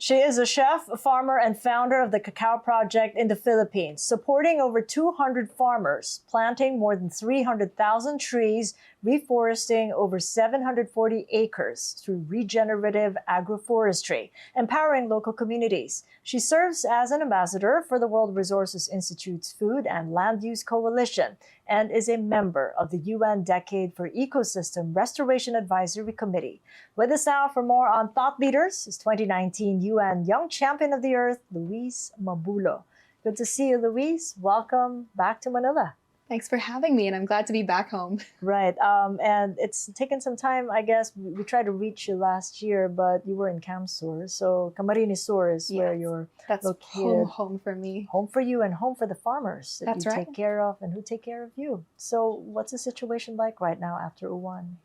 She is a chef, a farmer, and founder of the Cacao Project in the Philippines, supporting over 200 farmers, planting more than 300,000 trees, reforesting over 740 acres through regenerative agroforestry, empowering local communities. She serves as an ambassador for the World Resources Institute's Food and Land Use Coalition and is a member of the UN Decade for Ecosystem Restoration Advisory Committee. With us now for more on thought leaders is 2019 UN Young Champion of the Earth, Louise Mabulo. Good to see you, Louise. Welcome back to Manila. Thanks for having me, and I'm glad to be back home. Right. And it's taken some time, I guess. We tried to reach you last year, but you were in Camsur. So Camarines Sur is where you're located. That's home for me. Home for you and home for the farmers that That's you right. take care of and who take care of you. So what's the situation like right now after Uwan?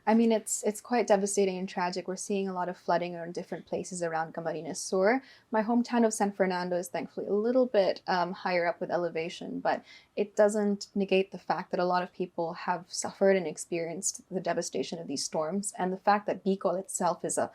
I mean, it's quite devastating and tragic. We're seeing a lot of flooding in different places around Camarines Sur. My hometown of San Fernando is thankfully a little bit higher up with elevation, but it doesn't negate the fact that a lot of people have suffered and experienced the devastation of these storms, and the fact that Bicol itself is a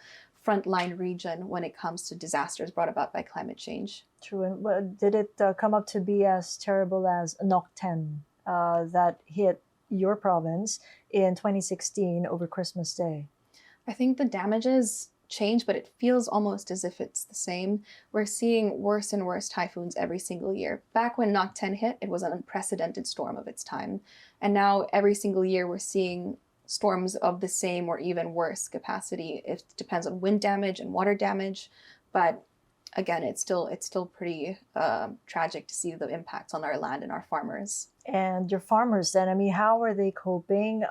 frontline region when it comes to disasters brought about by climate change. True. And did it come up to be as terrible as Nocten that hit your province in 2016 over Christmas Day? I think the damages change, but it feels almost as if it's the same. We're seeing worse and worse typhoons every single year. Back when Nocten hit, it was an unprecedented storm of its time. And now every single year we're seeing storms of the same or even worse capacity. It depends on wind damage and water damage, but again, it's still pretty tragic to see the impacts on our land and our farmers. And your farmers then, I mean, how are they coping?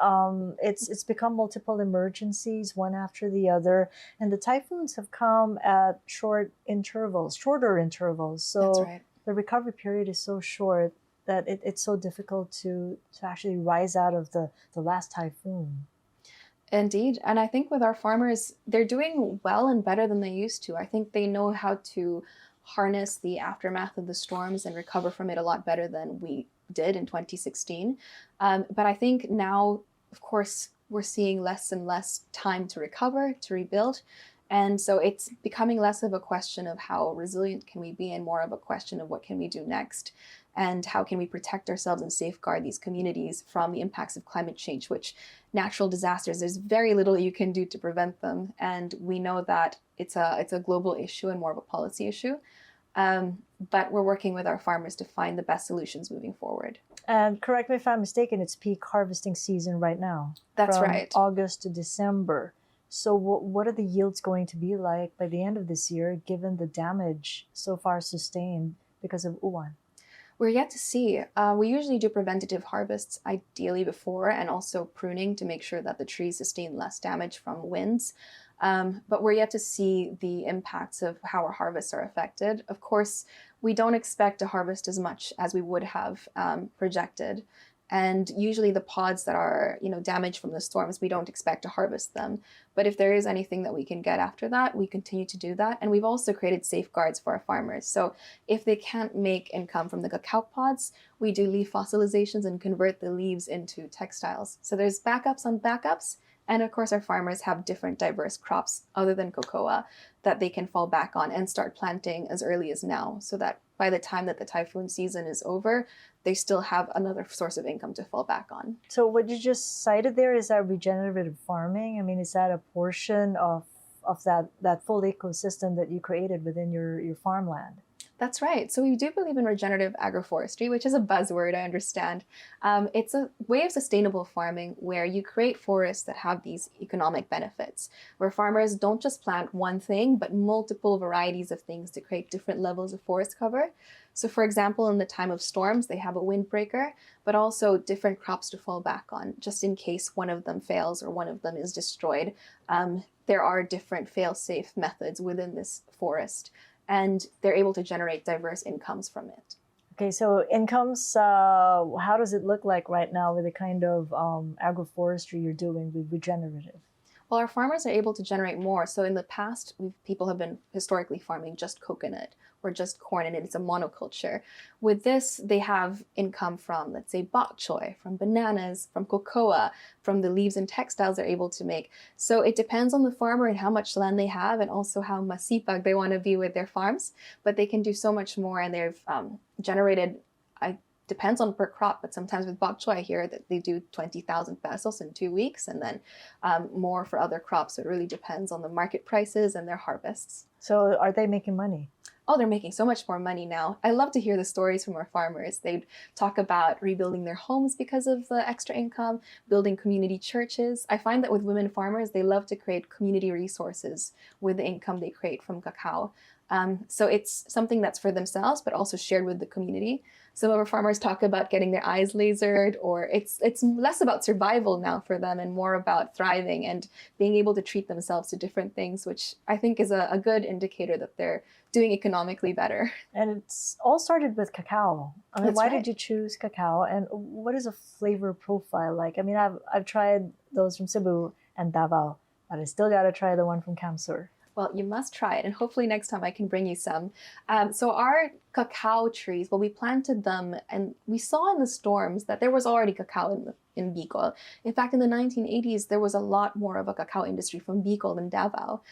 It's become multiple emergencies, one after the other. And the typhoons have come at shorter intervals. So That's right. the recovery period is so short that it's so difficult to actually rise out of the last typhoon. Indeed. And I think with our farmers, they're doing well and better than they used to. I think they know how to harness the aftermath of the storms and recover from it a lot better than we did in 2016. But I think now, of course, we're seeing less and less time to recover, to rebuild. And so it's becoming less of a question of how resilient can we be and more of a question of what can we do next and how can we protect ourselves and safeguard these communities from the impacts of climate change, which natural disasters, there's very little you can do to prevent them. And we know that it's a global issue and more of a policy issue. But we're working with our farmers to find the best solutions moving forward. And correct me if I'm mistaken, it's peak harvesting season right now. That's from right. August to December. So what are the yields going to be like by the end of this year, given the damage so far sustained because of Uwan? We're yet to see. We usually do preventative harvests, ideally before, and also pruning to make sure that the trees sustain less damage from winds. But we're yet to see the impacts of how our harvests are affected. Of course, we don't expect to harvest as much as we would have projected. And usually the pods that are, damaged from the storms, we don't expect to harvest them. But if there is anything that we can get after that, we continue to do that. And we've also created safeguards for our farmers. So if they can't make income from the cacao pods, we do leaf fossilizations and convert the leaves into textiles. So there's backups on backups. And of course, our farmers have different diverse crops other than cocoa that they can fall back on and start planting as early as now, so that by the time that the typhoon season is over, they still have another source of income to fall back on. So what you just cited there, is that regenerative farming? I mean, is that a portion of that full ecosystem that you created within your farmland? That's right. So we do believe in regenerative agroforestry, which is a buzzword, I understand. It's a way of sustainable farming where you create forests that have these economic benefits, where farmers don't just plant one thing, but multiple varieties of things to create different levels of forest cover. So for example, in the time of storms, they have a windbreaker, but also different crops to fall back on, just in case one of them fails or one of them is destroyed. There are different fail-safe methods within this forest, and they're able to generate diverse incomes from it. Okay, so incomes, how does it look like right now with the kind of agroforestry you're doing with regenerative? Well, our farmers are able to generate more. So in the past, people have been historically farming just coconut or just corn, and it's a monoculture. With this, they have income from, let's say, bok choy, from bananas, from cocoa, from the leaves and textiles they're able to make. So it depends on the farmer and how much land they have, and also how masipag they want to be with their farms. But they can do so much more, and they've generated, depends on per crop, but sometimes with bok choy I hear that they do 20,000 pesos in 2 weeks, and then more for other crops. So it really depends on the market prices and their harvests. So are they making money? Oh, they're making so much more money now. I love to hear the stories from our farmers. They talk about rebuilding their homes because of the extra income, building community churches. I find that with women farmers, they love to create community resources with the income they create from cacao. So it's something that's for themselves, but also shared with the community. Some of our farmers talk about getting their eyes lasered, or it's less about survival now for them and more about thriving and being able to treat themselves to different things, which I think is a good indicator that they're doing economically better. And it's all started with cacao. I mean, That's why right. did you choose cacao, and what is a flavor profile like? I mean, I've tried those from Cebu and Davao, but I still got to try the one from Kamsur. Well, you must try it, and hopefully next time I can bring you some. So our cacao trees, well, we planted them, and we saw in the storms that there was already cacao in Bicol. In fact, in the 1980s, there was a lot more of a cacao industry from Bicol than Davao.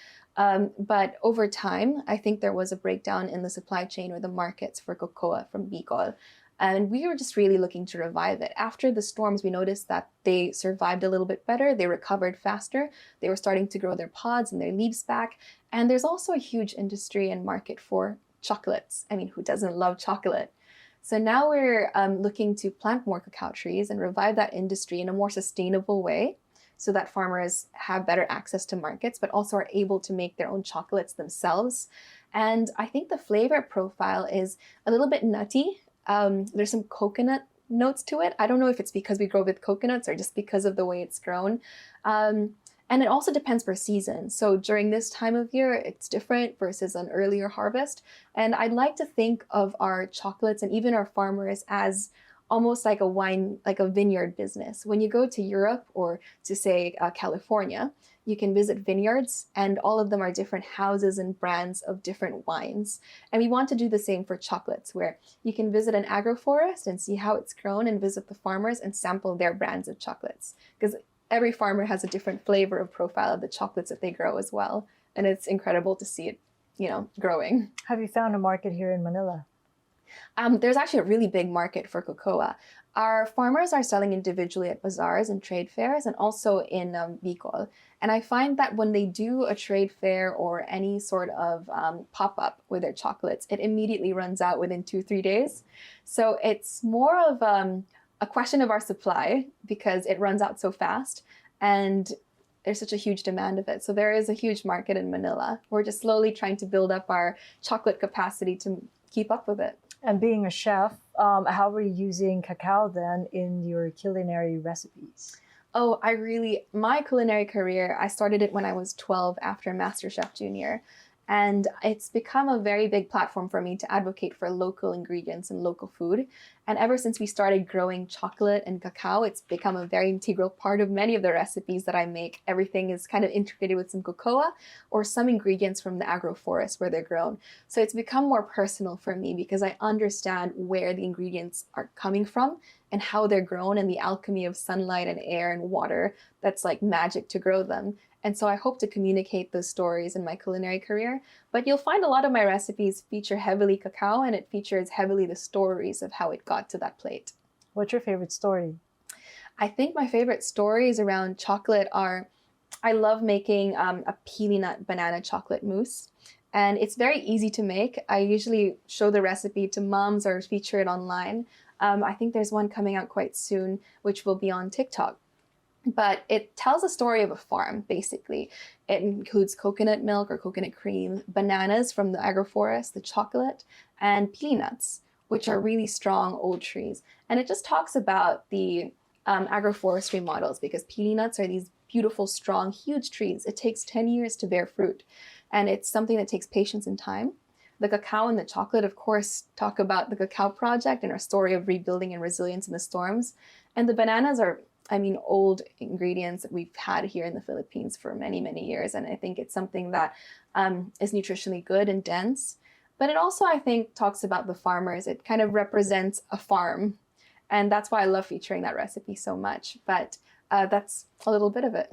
But over time, I think there was a breakdown in the supply chain or the markets for cocoa from Bicol. And we were just really looking to revive it. After the storms, we noticed that they survived a little bit better. They recovered faster. They were starting to grow their pods and their leaves back. And there's also a huge industry and market for chocolates. I mean, who doesn't love chocolate? So now we're looking to plant more cacao trees and revive that industry in a more sustainable way so that farmers have better access to markets, but also are able to make their own chocolates themselves. And I think the flavor profile is a little bit nutty. There's some coconut notes to it. I don't know if it's because we grow with coconuts or just because of the way it's grown. And it also depends per season. So during this time of year, it's different versus an earlier harvest. And I'd like to think of our chocolates and even our farmers as almost like a wine, like a vineyard business. When you go to Europe or to say California, you can visit vineyards, and all of them are different houses and brands of different wines. And we want to do the same for chocolates, where you can visit an agroforest and see how it's grown and visit the farmers and sample their brands of chocolates. Because every farmer has a different flavor of profile of the chocolates that they grow as well. And it's incredible to see it, growing. Have you found a market here in Manila? There's actually a really big market for cocoa. Our farmers are selling individually at bazaars and trade fairs, and also in Bicol. And I find that when they do a trade fair or any sort of pop-up with their chocolates, it immediately runs out within 2-3 days. So it's more of a question of our supply because it runs out so fast, and there's such a huge demand of it. So there is a huge market in Manila. We're just slowly trying to build up our chocolate capacity to keep up with it. And being a chef, how are you using cacao then in your culinary recipes? Oh, my culinary career, I started it when I was 12 after MasterChef Junior. And it's become a very big platform for me to advocate for local ingredients and local food. And ever since we started growing chocolate and cacao, it's become a very integral part of many of the recipes that I make. Everything is kind of integrated with some cocoa or some ingredients from the agroforest where they're grown. So it's become more personal for me because I understand where the ingredients are coming from and how they're grown and the alchemy of sunlight and air and water that's like magic to grow them. And so I hope to communicate those stories in my culinary career. But you'll find a lot of my recipes feature heavily cacao, and it features heavily the stories of how it got to that plate. What's your favorite story? I think my favorite stories around chocolate are, I love making a peely nut banana chocolate mousse. And it's very easy to make. I usually show the recipe to moms or feature it online. I think there's one coming out quite soon, which will be on TikTok. But it tells a story of a farm, basically. It includes coconut milk or coconut cream, bananas from the agroforest, the chocolate, and peely nuts, which are really strong old trees. And it just talks about the agroforestry models, because peely nuts are these beautiful, strong, huge trees. It takes 10 years to bear fruit, and it's something that takes patience and time. The cacao and the chocolate, of course, talk about the Cacao Project and our story of rebuilding and resilience in the storms. And the bananas are old ingredients that we've had here in the Philippines for many, many years. And I think it's something that is nutritionally good and dense. But it also, I think, talks about the farmers. It kind of represents a farm. And that's why I love featuring that recipe so much. But that's a little bit of it.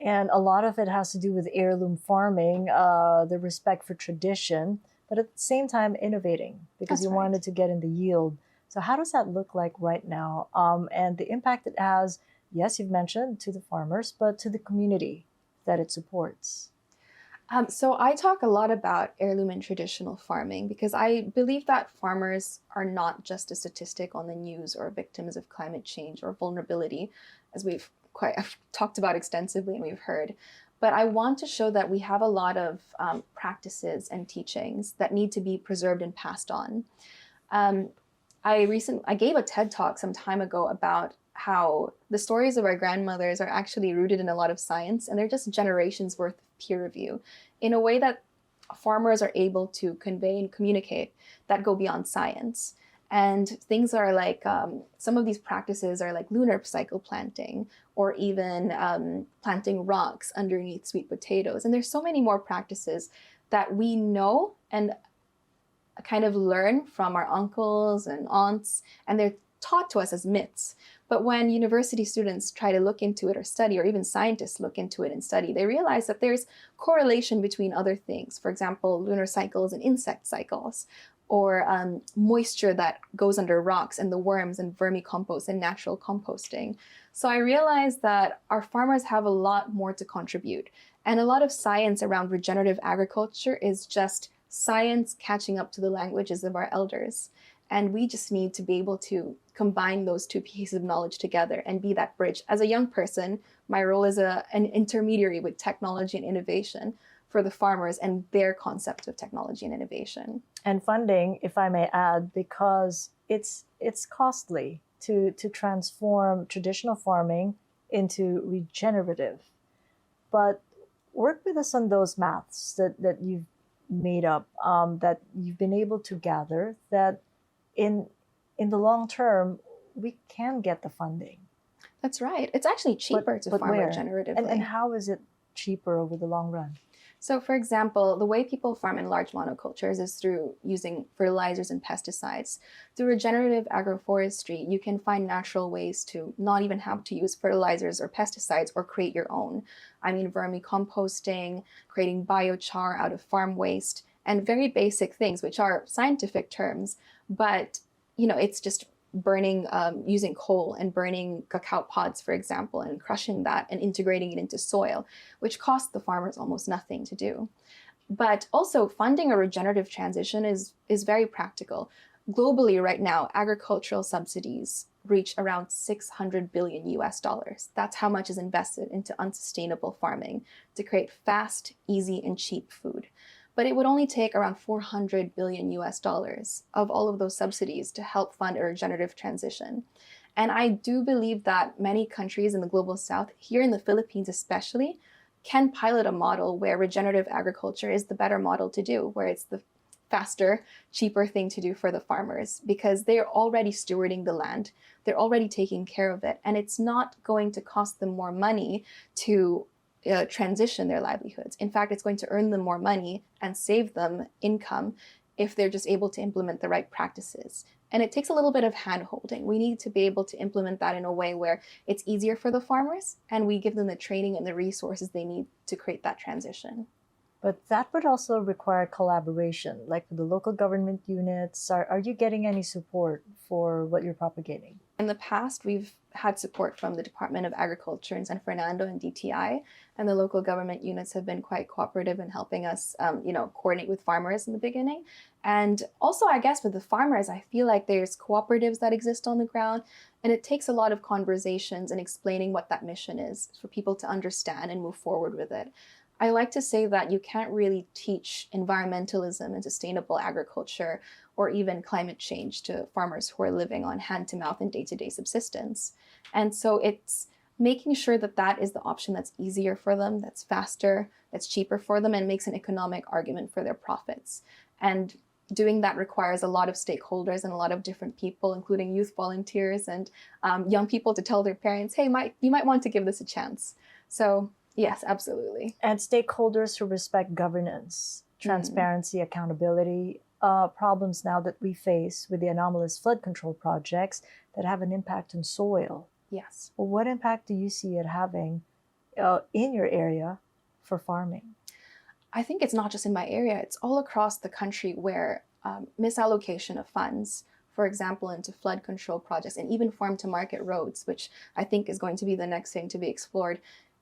And a lot of it has to do with heirloom farming, the respect for tradition, but at the same time innovating because That's you right. wanted to get in the yield. So how does that look like right now? And the impact it has, yes, you've mentioned to the farmers, but to the community that it supports. So I talk a lot about heirloom and traditional farming because I believe that farmers are not just a statistic on the news or victims of climate change or vulnerability, as I've talked about extensively and we've heard. But I want to show that we have a lot of practices and teachings that need to be preserved and passed on. Um, I gave a TED talk some time ago about how the stories of our grandmothers are actually rooted in a lot of science, and they're just generations worth of peer review in a way that farmers are able to convey and communicate that go beyond science. And things are like some of these practices are like lunar cycle planting, or even planting rocks underneath sweet potatoes. And there's so many more practices that we know and kind of learn from our uncles and aunts, and they're taught to us as myths. But when university students try to look into it or study, or even scientists look into it and study, they realize that there's correlation between other things. For example, lunar cycles and insect cycles, or moisture that goes under rocks and the worms and vermicompost and natural composting. So I realized that our farmers have a lot more to contribute. And a lot of science around regenerative agriculture is just science catching up to the languages of our elders. And we just need to be able to combine those two pieces of knowledge together and be that bridge. As a young person, my role is an intermediary with technology and innovation for the farmers and their concept of technology and innovation. And funding, if I may add, because it's costly to transform traditional farming into regenerative. But work with us on those maths that you've made up, that you've been able to gather, that in the long term, we can get the funding. That's right. It's actually cheaper to farm where? regeneratively. And how is it cheaper over the long run? So, for example, the way people farm in large monocultures is through using fertilizers and pesticides. Through regenerative agroforestry, you can find natural ways to not even have to use fertilizers or pesticides or create your own. I mean, vermicomposting, creating biochar out of farm waste, and very basic things, which are scientific terms, but it's just burning, using coal and burning cacao pods, for example, and crushing that and integrating it into soil, which costs the farmers almost nothing to do. But also funding a regenerative transition is very practical. Globally right now, agricultural subsidies reach around 600 billion US dollars. That's how much is invested into unsustainable farming to create fast, easy, and cheap food. But it would only take around 400 billion US dollars of all of those subsidies to help fund a regenerative transition. And I do believe that many countries in the global south, here in the Philippines especially, can pilot a model where regenerative agriculture is the better model to do, where it's the faster, cheaper thing to do for the farmers, because they're already stewarding the land, they're already taking care of it, and it's not going to cost them more money to transition their livelihoods. In fact, it's going to earn them more money and save them income if they're just able to implement the right practices. And it takes a little bit of hand-holding. We need to be able to implement that in a way where it's easier for the farmers and we give them the training and the resources they need to create that transition. But that would also require collaboration, like with the local government units. Are you getting any support for what you're propagating? In the past, we've had support from the Department of Agriculture in San Fernando and DTI, and the local government units have been quite cooperative in helping us, coordinate with farmers in the beginning. And also, I guess with the farmers, I feel like there's cooperatives that exist on the ground, and it takes a lot of conversations and explaining what that mission is for people to understand and move forward with it. I like to say that you can't really teach environmentalism and sustainable agriculture or even climate change to farmers who are living on hand-to-mouth and day-to-day subsistence. And so it's making sure that that is the option that's easier for them, that's faster, that's cheaper for them, and makes an economic argument for their profits. And doing that requires a lot of stakeholders and a lot of different people, including youth volunteers and young people, to tell their parents, hey, you might want to give this a chance. So yes, absolutely. And stakeholders who respect governance, transparency, accountability, problems now that we face with the anomalous flood control projects that have an impact on soil. Yes. Well, what impact do you see it having in your area for farming? I think it's not just in my area, it's all across the country where misallocation of funds, for example, into flood control projects and even farm to market roads, which I think is going to be the next thing to be explored,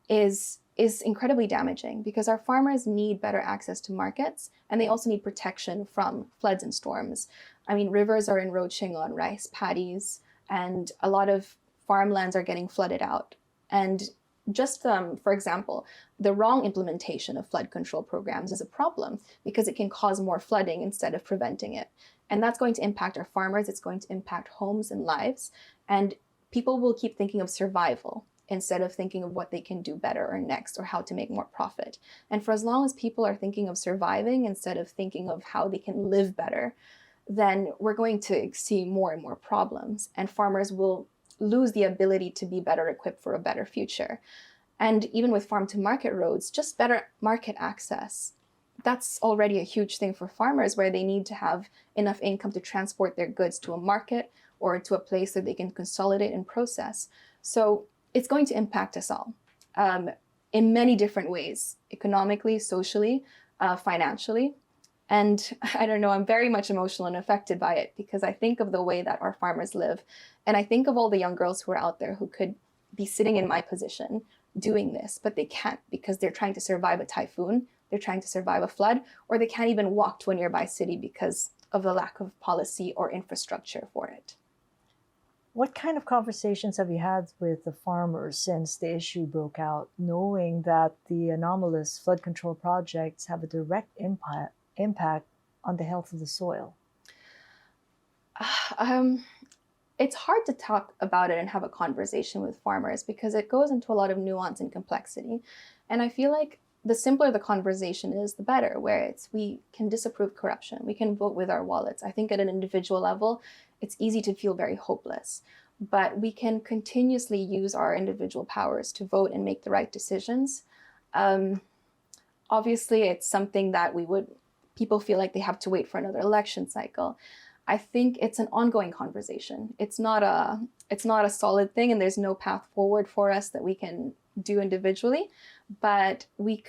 is incredibly damaging because our farmers need better access to markets and they also need protection from floods and storms. I mean, rivers are encroaching on rice paddies and a lot of farmlands are getting flooded out. And just for example, the wrong implementation of flood control programs is a problem because it can cause more flooding instead of preventing it. And that's going to impact our farmers. It's going to impact homes and lives. And people will keep thinking of survival instead of thinking of what they can do better or next or how to make more profit. And for as long as people are thinking of surviving instead of thinking of how they can live better, then we're going to see more and more problems. And farmers will lose the ability to be better equipped for a better future. And even with farm to market roads, just better market access. That's already a huge thing for farmers where they need to have enough income to transport their goods to a market or to a place that they can consolidate and process. So it's going to impact us all in many different ways, economically, socially, financially. And I don't know, I'm very much emotional and affected by it because I think of the way that our farmers live. And I think of all the young girls who are out there who could be sitting in my position doing this, but they can't because they're trying to survive a typhoon, they're trying to survive a flood, or they can't even walk to a nearby city because of the lack of policy or infrastructure for it. What kind of conversations have you had with the farmers since the issue broke out, knowing that the anomalous flood control projects have a direct impact on the health of the soil? It's hard to talk about it and have a conversation with farmers because it goes into a lot of nuance and complexity. And I feel like the simpler the conversation is, the better, where we can disapprove corruption. We can vote with our wallets. I think at an individual level, it's easy to feel very hopeless, but we can continuously use our individual powers to vote and make the right decisions. Obviously, it's something that people feel like they have to wait for another election cycle. I think it's an ongoing conversation. It's not a solid thing, and there's no path forward for us that we can do individually, but we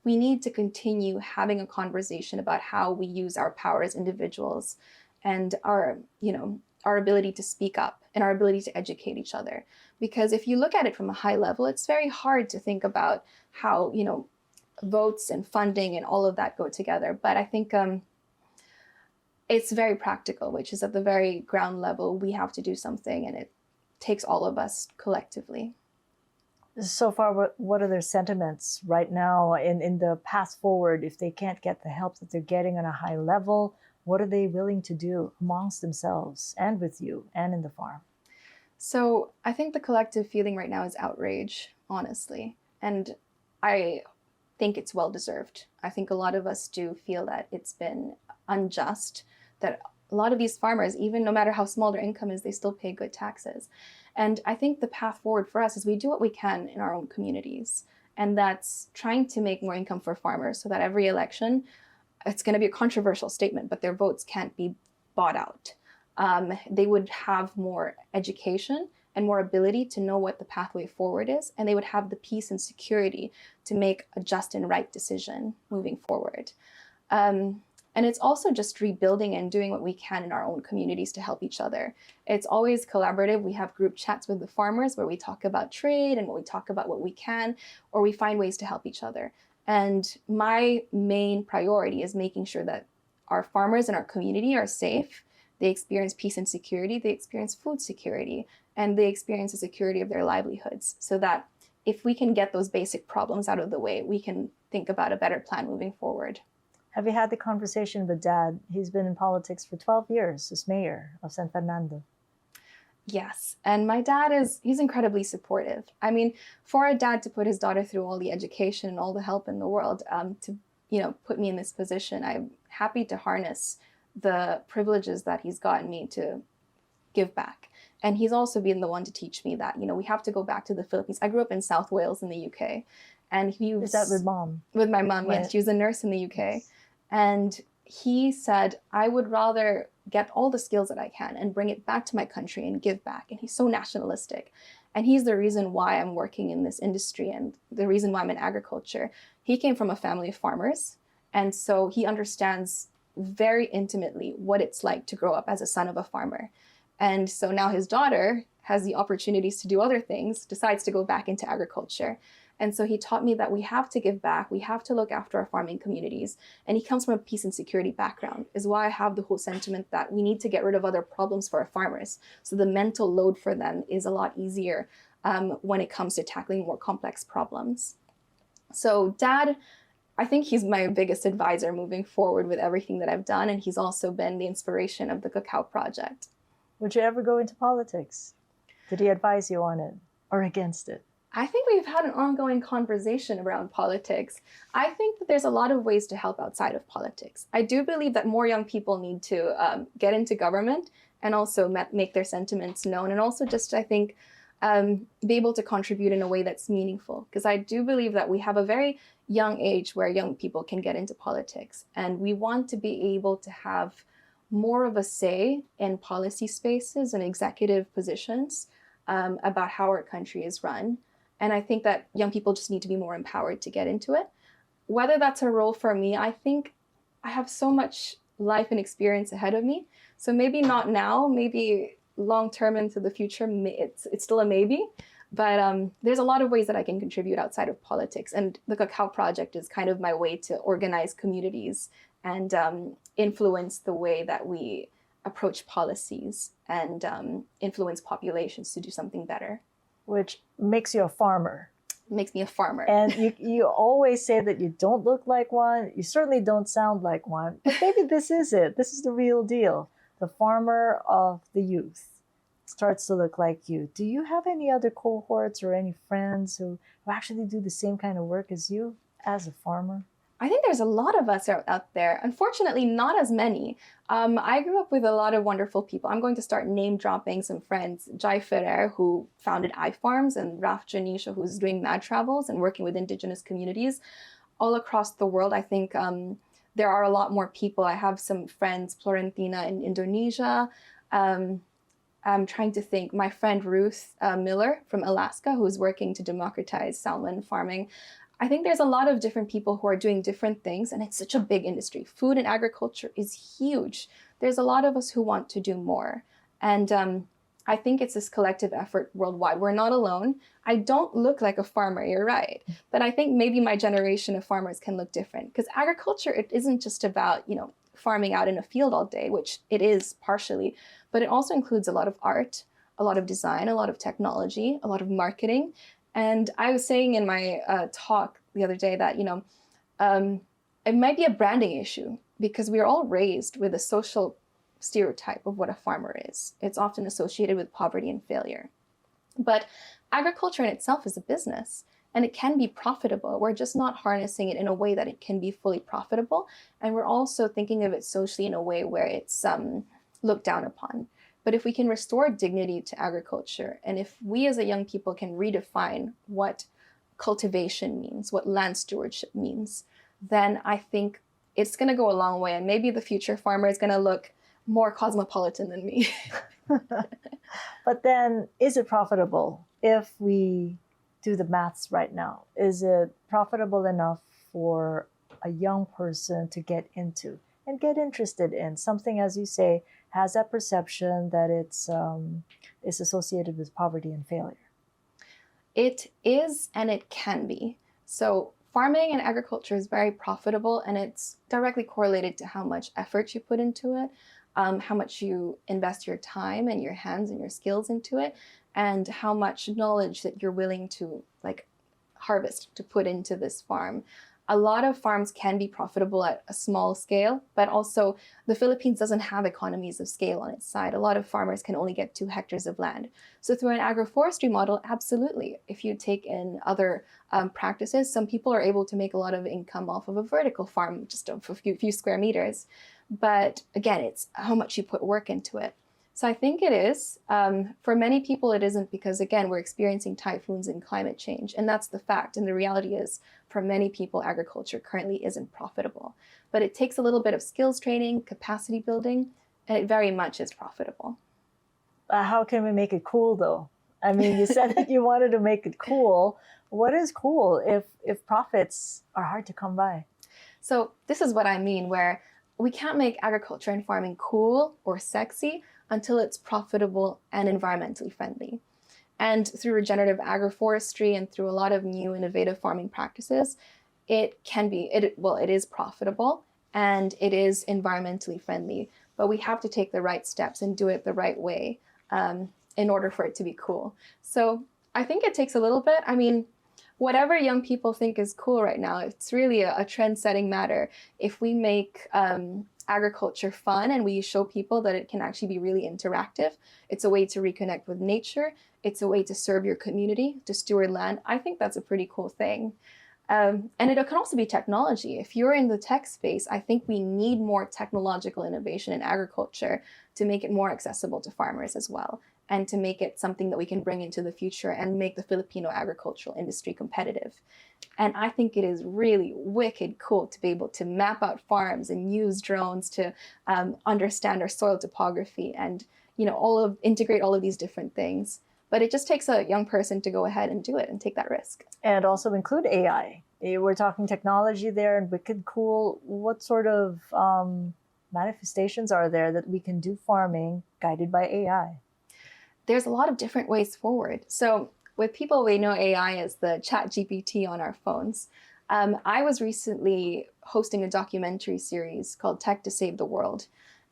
need to continue having a conversation about how we use our power as individuals and our ability to speak up and our ability to educate each other. Because if you look at it from a high level, it's very hard to think about how, votes and funding and all of that go together. But I think it's very practical, which is at the very ground level, we have to do something, and it takes all of us collectively. So far, what are their sentiments right now in the path forward? If they can't get the help that they're getting on a high level, what are they willing to do amongst themselves and with you and in the farm? So I think the collective feeling right now is outrage, honestly. And I think it's well-deserved. I think a lot of us do feel that it's been unjust, that a lot of these farmers, even no matter how small their income is, they still pay good taxes. And I think the path forward for us is we do what we can in our own communities. And that's trying to make more income for farmers so that every election, it's going to be a controversial statement, but their votes can't be bought out. They would have more education and more ability to know what the pathway forward is, and they would have the peace and security to make a just and right decision moving forward. And it's also just rebuilding and doing what we can in our own communities to help each other. It's always collaborative. We have group chats with the farmers where we talk about trade and we talk about what we can, or we find ways to help each other. And my main priority is making sure that our farmers in our community are safe. They experience peace and security. They experience food security, and they experience the security of their livelihoods, so that if we can get those basic problems out of the way, we can think about a better plan moving forward. Have you had the conversation with Dad? He's been in politics for 12 years as mayor of San Fernando. Yes, and my dad he's incredibly supportive. I mean, for a dad to put his daughter through all the education and all the help in the world to put me in this position, I'm happy to harness the privileges that he's gotten me to give back. And he's also been the one to teach me that, we have to go back to the Philippines. I grew up in South Wales in the UK. And he was... Is that with mom? With my mom, Right. yes. She was a nurse in the UK. And he said, I would rather get all the skills that I can and bring it back to my country and give back. And he's so nationalistic. And he's the reason why I'm working in this industry and the reason why I'm in agriculture. He came from a family of farmers. And so he understands very intimately what it's like to grow up as a son of a farmer. And so now his daughter has the opportunities to do other things, decides to go back into agriculture. And so he taught me that we have to give back, we have to look after our farming communities. And he comes from a peace and security background, is why I have the whole sentiment that we need to get rid of other problems for our farmers. So the mental load for them is a lot easier when it comes to tackling more complex problems. So Dad, I think he's my biggest advisor moving forward with everything that I've done. And he's also been the inspiration of the Cacao Project. Would you ever go into politics? Did he advise you on it or against it? I think we've had an ongoing conversation around politics. I think that there's a lot of ways to help outside of politics. I do believe that more young people need to get into government and also make their sentiments known. And also just, I think, be able to contribute in a way that's meaningful. Because I do believe that we have a very young age where young people can get into politics. And we want to be able to have more of a say in policy spaces and executive positions about how our country is run. And I think that young people just need to be more empowered to get into it. Whether that's a role for me, I think I have so much life and experience ahead of me. So maybe not now, maybe long-term into the future, it's still a maybe. But there's a lot of ways that I can contribute outside of politics. And the Cacao Project is kind of my way to organize communities and influence the way that we approach policies and influence populations to do something better. Which makes you a farmer. Makes me a farmer. And you always say that you don't look like one. You certainly don't sound like one. But maybe this is it. This is the real deal. The farmer of the youth starts to look like you. Do you have any other cohorts or any friends who actually do the same kind of work as you as a farmer? I think there's a lot of us out there. Unfortunately, not as many. I grew up with a lot of wonderful people. I'm going to start name dropping some friends. Jai Ferrer, who founded iFarms, and Raf Janisha, who's doing Mad Travels and working with Indigenous communities all across the world. I think there are a lot more people. I have some friends, Florentina in Indonesia. I'm trying to think. My friend Ruth Miller from Alaska, who's working to democratize salmon farming. I think there's a lot of different people who are doing different things, and it's such a big industry. Food and agriculture is huge. There's a lot of us who want to do more. And I think it's this collective effort worldwide. We're not alone. I don't look like a farmer, you're right. But I think maybe my generation of farmers can look different. Because agriculture, it isn't just about, farming out in a field all day, which it is partially, but it also includes a lot of art, a lot of design, a lot of technology, a lot of marketing. And I was saying in my talk the other day that, it might be a branding issue because we are all raised with a social stereotype of what a farmer is. It's often associated with poverty and failure. But agriculture in itself is a business and it can be profitable. We're just not harnessing it in a way that it can be fully profitable. And we're also thinking of it socially in a way where it's looked down upon. But if we can restore dignity to agriculture, and if we as a young people can redefine what cultivation means, what land stewardship means, then I think it's going to go a long way. And maybe the future farmer is going to look more cosmopolitan than me. But then, is it profitable if we do the maths right now? Is it profitable enough for a young person to get into and get interested in something, as you say, has that perception that it's associated with poverty and failure? It is, and it can be. So farming and agriculture is very profitable, and it's directly correlated to how much effort you put into it, how much you invest your time and your hands and your skills into it, and how much knowledge that you're willing to harvest to put into this farm. A lot of farms can be profitable at a small scale, but also the Philippines doesn't have economies of scale on its side. A lot of farmers can only get 2 hectares of land. So through an agroforestry model, absolutely. If you take in other practices, some people are able to make a lot of income off of a vertical farm, just of a few square meters. But again, it's how much you put work into it. So I think it is. For many people, it isn't, because again, we're experiencing typhoons and climate change. And that's the fact. And the reality is, for many people, agriculture currently isn't profitable. But it takes a little bit of skills training, capacity building, and it very much is profitable. How can we make it cool, though? I mean, you said that you wanted to make it cool. What is cool if profits are hard to come by? So this is what I mean, where we can't make agriculture and farming cool or sexy until it's profitable and environmentally friendly. And through regenerative agroforestry and through a lot of new innovative farming practices, it is profitable and it is environmentally friendly. But we have to take the right steps and do it the right way in order for it to be cool. So I think it takes a little bit. I mean, whatever young people think is cool right now, it's really a trend-setting matter. If we make agriculture fun and we show people that it can actually be really interactive, it's a way to reconnect with nature, it's a way to serve your community, to steward land, I think that's a pretty cool thing. And it can also be technology. If you're in the tech space, I think we need more technological innovation in agriculture to make it more accessible to farmers as well, and to make it something that we can bring into the future and make the Filipino agricultural industry competitive. And I think it is really wicked cool to be able to map out farms and use drones to understand our soil topography and integrate all of these different things. But it just takes a young person to go ahead and do it and take that risk. And also include AI. We're talking technology there and wicked cool. What sort of manifestations are there that we can do farming guided by AI? There's a lot of different ways forward. So with people, we know AI as the chat GPT on our phones. I was recently hosting a documentary series called Tech to Save the World.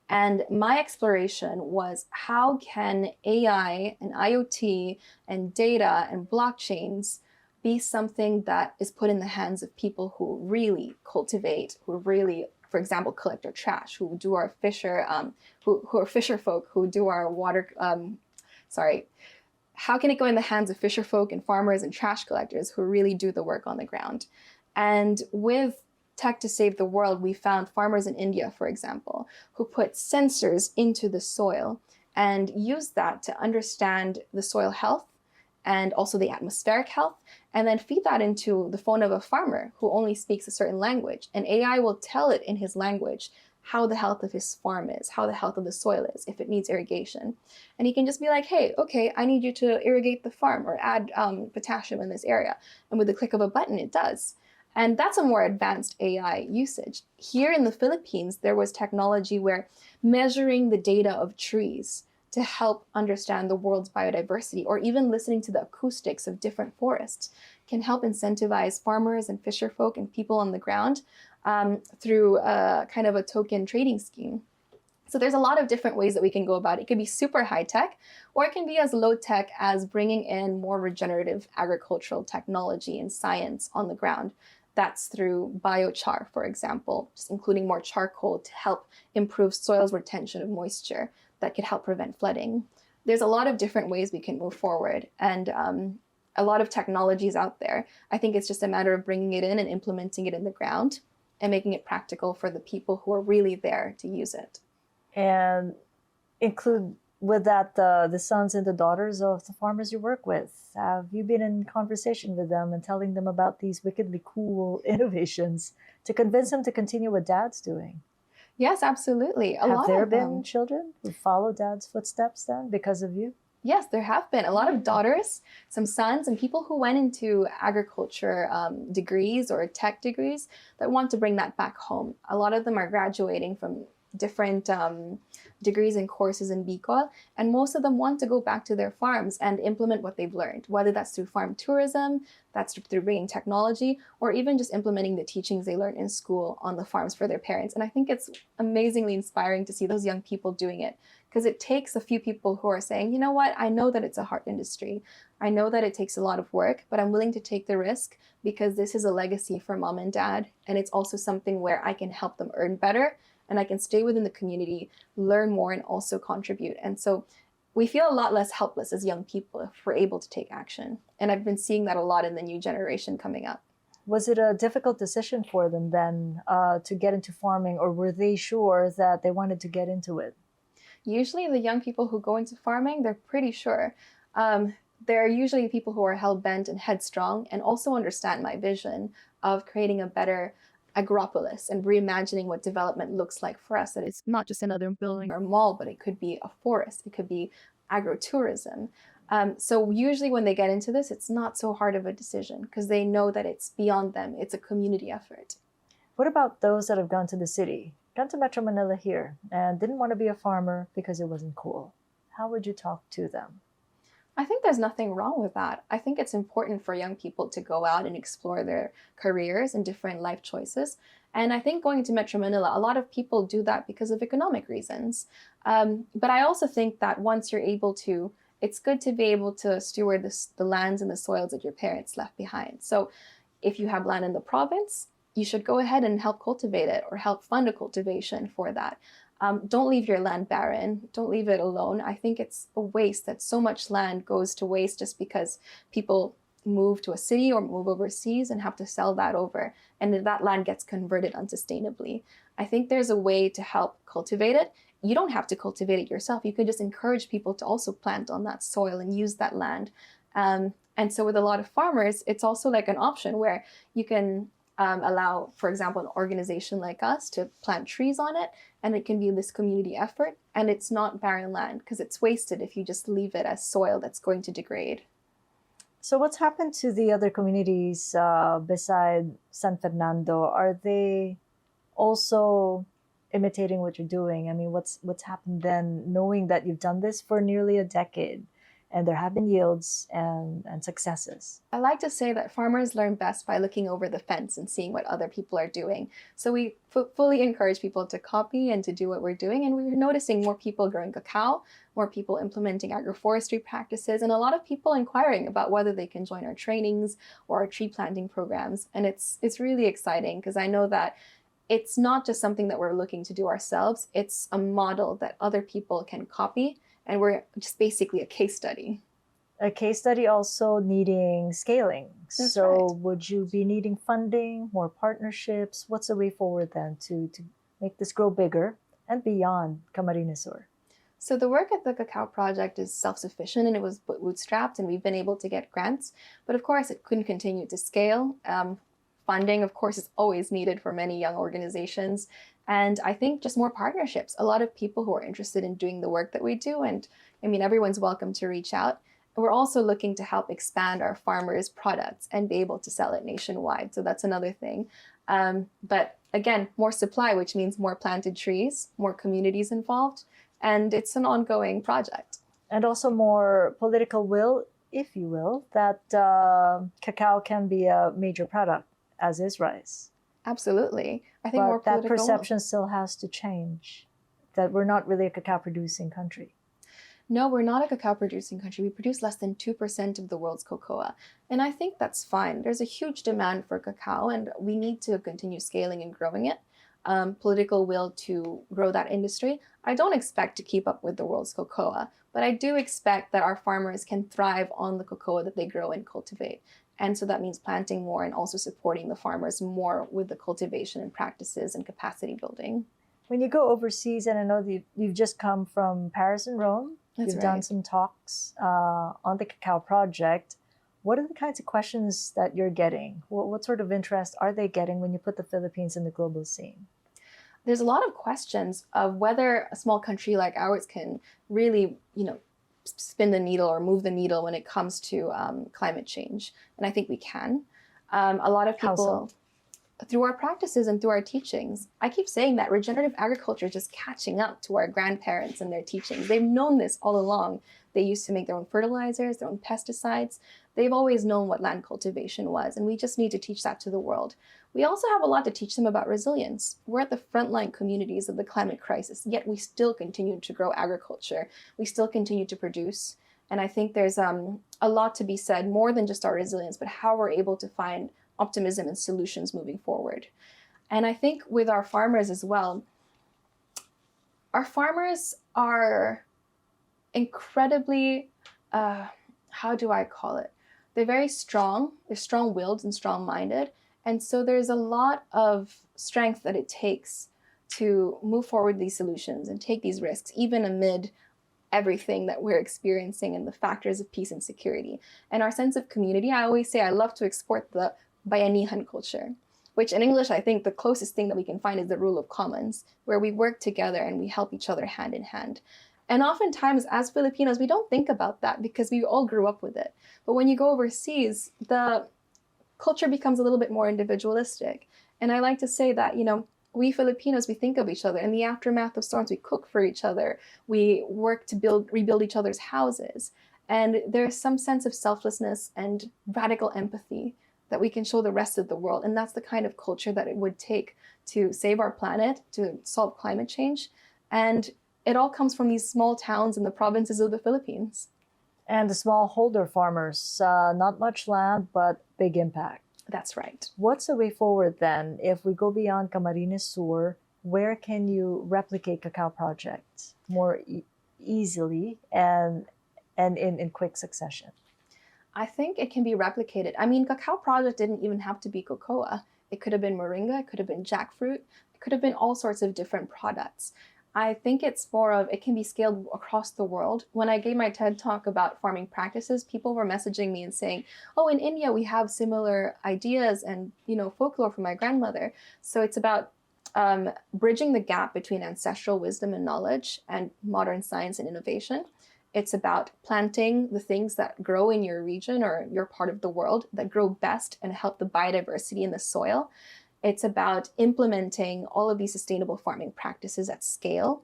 And my exploration was, how can AI and IoT and data and blockchains be something that is put in the hands of people who really cultivate, who really, for example, collect our trash, who do our who are fisher folk, who do our water, how can it go in the hands of fisher folk and farmers and trash collectors who really do the work on the ground? And with Tech to Save the World, we found farmers in India, for example, who put sensors into the soil and used that to understand the soil health and also the atmospheric health, and then feed that into the phone of a farmer who only speaks a certain language. And AI will tell it in his language how the health of his farm is, how the health of the soil is, if it needs irrigation. And he can just be like, hey, okay, I need you to irrigate the farm or add potassium in this area. And with the click of a button, it does. And that's a more advanced AI usage. Here in the Philippines, there was technology where measuring the data of trees to help understand the world's biodiversity, or even listening to the acoustics of different forests, can help incentivize farmers and fisher folk and people on the ground through kind of a token trading scheme. So there's a lot of different ways that we can go about it. It could be super high tech, or it can be as low tech as bringing in more regenerative agricultural technology and science on the ground. That's through biochar, for example, just including more charcoal to help improve soil's retention of moisture that could help prevent flooding. There's a lot of different ways we can move forward, and a lot of technologies out there. I think it's just a matter of bringing it in and implementing it in the ground and making it practical for the people who are really there to use it. And include with that the sons and the daughters of the farmers you work with. Have you been in conversation with them and telling them about these wickedly cool innovations to convince them to continue what Dad's doing? Yes, absolutely. Have there been children who follow Dad's footsteps then because of you? Yes, there have been a lot of daughters, some sons, and people who went into agriculture degrees or tech degrees that want to bring that back home. A lot of them are graduating from different degrees and courses in Bicol, and most of them want to go back to their farms and implement what they've learned, whether that's through farm tourism, that's through bringing technology, or even just implementing the teachings they learned in school on the farms for their parents. And I think it's amazingly inspiring to see those young people doing it, because it takes a few people who are saying, you know what, I know that it's a hard industry. I know that it takes a lot of work, but I'm willing to take the risk because this is a legacy for mom and dad. And it's also something where I can help them earn better, and I can stay within the community, learn more, and also contribute. And so we feel a lot less helpless as young people if we're able to take action. And I've been seeing that a lot in the new generation coming up. Was it a difficult decision for them then to get into farming, or were they sure that they wanted to get into it? Usually the young people who go into farming, they're pretty sure. They're usually people who are hell-bent and headstrong and also understand my vision of creating a better agropolis and reimagining what development looks like for us. That it's not just another building or mall, but it could be a forest, it could be agrotourism. So usually when they get into this, it's not so hard of a decision because they know that it's beyond them. It's a community effort. What about those that have gone to the city, gone to Metro Manila here, and didn't want to be a farmer because it wasn't cool? How would you talk to them? I think there's nothing wrong with that. I think it's important for young people to go out and explore their careers and different life choices. And I think going to Metro Manila, a lot of people do that because of economic reasons. But I also think that once you're able to, it's good to be able to steward the lands and the soils that your parents left behind. So if you have land in the province, you should go ahead and help cultivate it or help fund a cultivation for that. Don't leave your land barren. Don't leave it alone. I think it's a waste that so much land goes to waste just because people move to a city or move overseas and have to sell that over, and that land gets converted unsustainably. I think there's a way to help cultivate it. You don't have to cultivate it yourself. You could just encourage people to also plant on that soil and use that land. And so with a lot of farmers, it's also like an option where you can allow, for example, an organization like us to plant trees on it, and it can be this community effort, and it's not barren land because it's wasted if you just leave it as soil that's going to degrade. So, what's happened to the other communities beside San Fernando? Are they also imitating what you're doing? I mean, what's happened then, knowing that you've done this for nearly a decade, and there have been yields and successes? I like to say that farmers learn best by looking over the fence and seeing what other people are doing. So we fully encourage people to copy and to do what we're doing. And we're noticing more people growing cacao, more people implementing agroforestry practices, and a lot of people inquiring about whether they can join our trainings or our tree planting programs. And it's really exciting because I know that it's not just something that we're looking to do ourselves. It's a model that other people can copy, and we're just basically a case study. A case study also needing scaling. That's So, right. would you be needing funding, more partnerships? What's the way forward then to make this grow bigger and beyond Camarines Sur? So the work at the Cacao Project is self-sufficient and it was bootstrapped, and we've been able to get grants. But of course, it couldn't continue to scale. Funding, of course, is always needed for many young organizations. And I think just more partnerships. A lot of people who are interested in doing the work that we do. And I mean, everyone's welcome to reach out. We're also looking to help expand our farmers' products and be able to sell it nationwide. So that's another thing. But again, more supply, which means more planted trees, more communities involved. And it's an ongoing project. And also more political will, if you will, that cacao can be a major product, as is rice. Absolutely. I think more But that political. perception still has to change, that we're not really a cacao producing country. No, we're not a cacao producing country. We produce less than 2% of the world's cocoa. And I think that's fine. There's a huge demand for cacao, and we need to continue scaling and growing it. Political will to grow that industry. I don't expect to keep up with the world's cocoa, but I do expect that our farmers can thrive on the cocoa that they grow and cultivate. And so that means planting more and also supporting the farmers more with the cultivation and practices and capacity building. When you go overseas, and I know that you've just come from Paris and Rome, That's you've done right. some talks on the Cacao Project. What are the kinds of questions that you're getting? What sort of interest are they getting when you put the Philippines in the global scene? There's a lot of questions of whether a small country like ours can really, spin the needle or move the needle when it comes to climate change. And I think we can. A lot of How people, so? through our practices and through our teachings, I keep saying that regenerative agriculture is just catching up to our grandparents and their teachings. They've known this all along. They used to make their own fertilizers, their own pesticides. They've always known what land cultivation was, and we just need to teach that to the world. We also have a lot to teach them about resilience. We're at the frontline communities of the climate crisis, yet we still continue to grow agriculture. We still continue to produce. And I think there's a lot to be said, more than just our resilience, but how we're able to find optimism and solutions moving forward. And I think with our farmers as well, our farmers are incredibly, how do I call it? They're very strong, they're strong-willed and strong-minded, And so there's a lot of strength that it takes to move forward these solutions and take these risks, even amid everything that we're experiencing and the factors of peace and security. And our sense of community, I always say I love to export the bayanihan culture, which in English, I think the closest thing that we can find is the rule of commons, where we work together and we help each other hand in hand. And oftentimes, as Filipinos, we don't think about that because we all grew up with it. But when you go overseas, the culture becomes a little bit more individualistic. And I like to say that, we Filipinos, we think of each other. In the aftermath of storms, we cook for each other. We work to rebuild each other's houses. And there's some sense of selflessness and radical empathy that we can show the rest of the world. And that's the kind of culture that it would take to save our planet, to solve climate change. And it all comes from these small towns in the provinces of the Philippines. And the smallholder farmers, not much land, but big impact. That's right. What's the way forward then? If we go beyond Camarines Sur, where can you replicate Cacao Project more easily and in quick succession? I think it can be replicated. I mean, Cacao Project didn't even have to be cocoa. It could have been moringa, it could have been jackfruit, it could have been all sorts of different products. I think it's more of, it can be scaled across the world. When I gave my TED talk about farming practices, people were messaging me and saying, oh, in India, we have similar ideas and, folklore from my grandmother. So it's about bridging the gap between ancestral wisdom and knowledge and modern science and innovation. It's about planting the things that grow in your region or your part of the world that grow best and help the biodiversity in the soil. It's about implementing all of these sustainable farming practices at scale,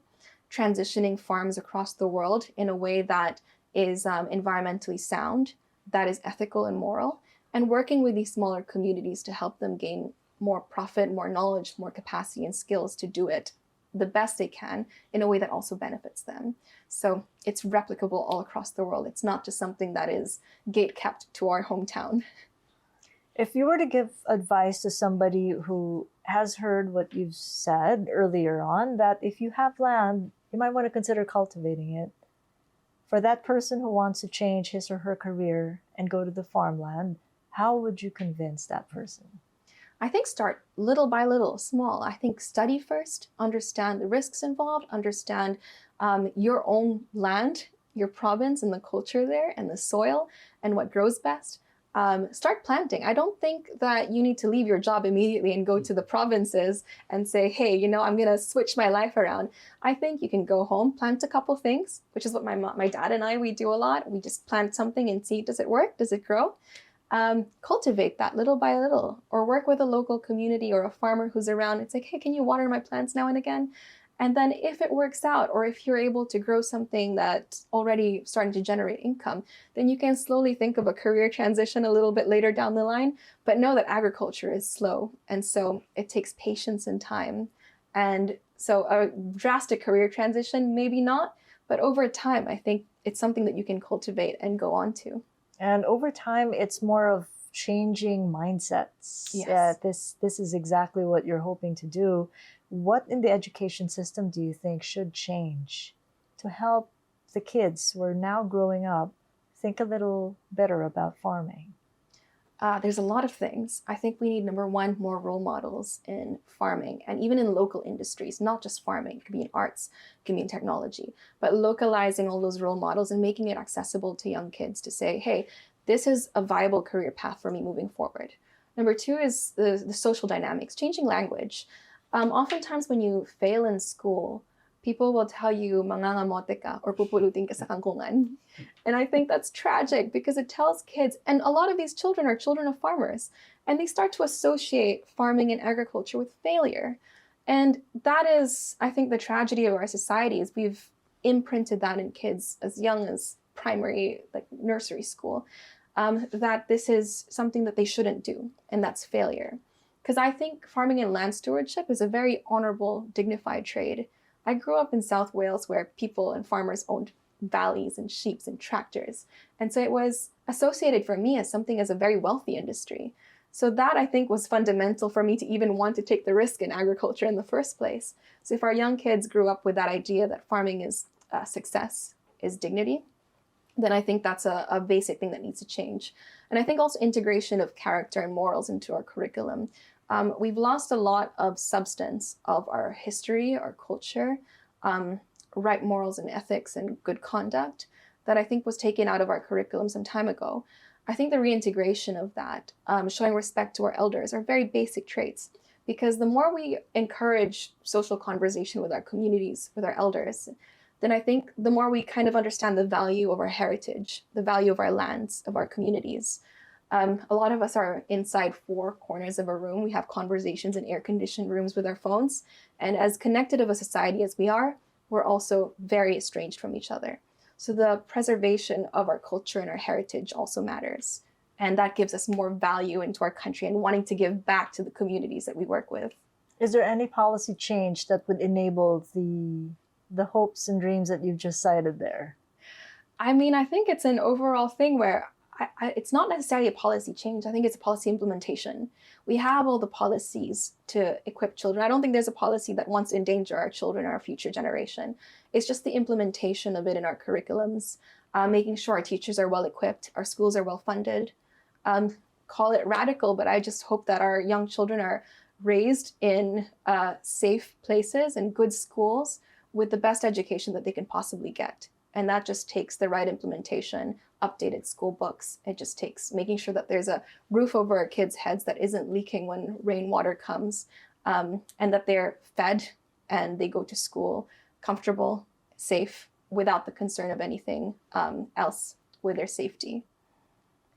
transitioning farms across the world in a way that is environmentally sound, that is ethical and moral, and working with these smaller communities to help them gain more profit, more knowledge, more capacity and skills to do it the best they can in a way that also benefits them. So it's replicable all across the world. It's not just something that is gate-kept to our hometown. If you were to give advice to somebody who has heard what you've said earlier on, that if you have land, you might want to consider cultivating it. For that person who wants to change his or her career and go to the farmland, how would you convince that person? I think start little by little, small. I think study first, understand the risks involved, understand your own land, your province and the culture there and the soil and what grows best. Start planting. I don't think that you need to leave your job immediately and go to the provinces and say, hey, I'm going to switch my life around. I think you can go home, plant a couple things, which is what my dad and we do a lot. We just plant something and see, does it work? Does it grow? Cultivate that little by little, or work with a local community or a farmer who's around. It's like, hey, can you water my plants now and again? And then if it works out, or if you're able to grow something that's already starting to generate income, then you can slowly think of a career transition a little bit later down the line. But know that agriculture is slow. And so it takes patience and time. And so a drastic career transition, maybe not. But over time, I think it's something that you can cultivate and go on to. And over time, it's more of changing mindsets. Yes. This is exactly what you're hoping to do. What in the education system do you think should change to help the kids who are now growing up think a little better about farming? There's a lot of things. I think we need, number one, more role models in farming and even in local industries, not just farming. It could be in arts, it can be in technology, but localizing all those role models and making it accessible to young kids to say, hey, this is a viable career path for me moving forward. Number two is the social dynamics, changing language. Oftentimes when you fail in school, people will tell you, mangangamote ka, or pupulutin ka sa kangkungan. And I think that's tragic because it tells kids, and a lot of these children are children of farmers, and they start to associate farming and agriculture with failure. And that is, I think, the tragedy of our society is we've imprinted that in kids as young as primary, like nursery school, that this is something that they shouldn't do, and that's failure. Because I think farming and land stewardship is a very honorable, dignified trade. I grew up in South Wales where people and farmers owned valleys and sheep and tractors. And so it was associated for me as a very wealthy industry. So that, I think, was fundamental for me to even want to take the risk in agriculture in the first place. So if our young kids grew up with that idea that farming is success, is dignity, then I think that's a basic thing that needs to change. And I think also integration of character and morals into our curriculum. We've lost a lot of substance of our history, our culture, right morals and ethics and good conduct that I think was taken out of our curriculum some time ago. I think the reintegration of that, showing respect to our elders, are very basic traits. Because the more we encourage social conversation with our communities, with our elders, then I think the more we kind of understand the value of our heritage, the value of our lands, of our communities. A lot of us are inside four corners of a room. We have conversations in air-conditioned rooms with our phones. And as connected of a society as we are, we're also very estranged from each other. So the preservation of our culture and our heritage also matters. And that gives us more value into our country and wanting to give back to the communities that we work with. Is there any policy change that would enable the hopes and dreams that you've just cited there? I mean, I think it's an overall thing where it's not necessarily a policy change. I think it's a policy implementation. We have all the policies to equip children. I don't think there's a policy that wants to endanger our children or our future generation. It's just the implementation of it in our curriculums, making sure our teachers are well equipped, our schools are well funded. Call it radical, but I just hope that our young children are raised in safe places and good schools with the best education that they can possibly get. And that just takes the right implementation, updated school books. It just takes making sure that there's a roof over our kids' heads that isn't leaking when rainwater comes, and that they're fed and they go to school comfortable, safe, without the concern of anything else with their safety.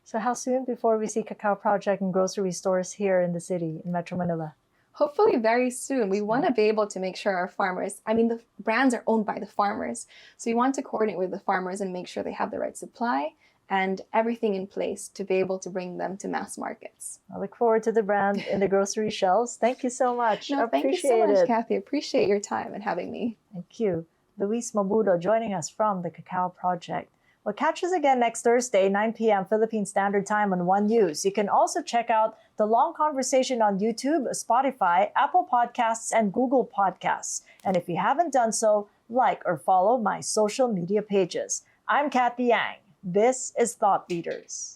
So how soon before we see Cacao Project in grocery stores here in the city, in Metro Manila? Hopefully very soon. We want to be able to make sure our farmers, I mean, the brands are owned by the farmers. So we want to coordinate with the farmers and make sure they have the right supply and everything in place to be able to bring them to mass markets. I look forward to the brand in the grocery shelves. Thank you so much. No, thank you so much, Cathy. Appreciate your time and having me. Thank you. Louise Mabulo joining us from the Cacao Project. Well, catch us again next Thursday, 9 p.m. Philippine Standard Time on One News. You can also check out the long conversation on YouTube, Spotify, Apple Podcasts, and Google Podcasts. And if you haven't done so, like or follow my social media pages. I'm Cathy Yang. This is Thought Leaders.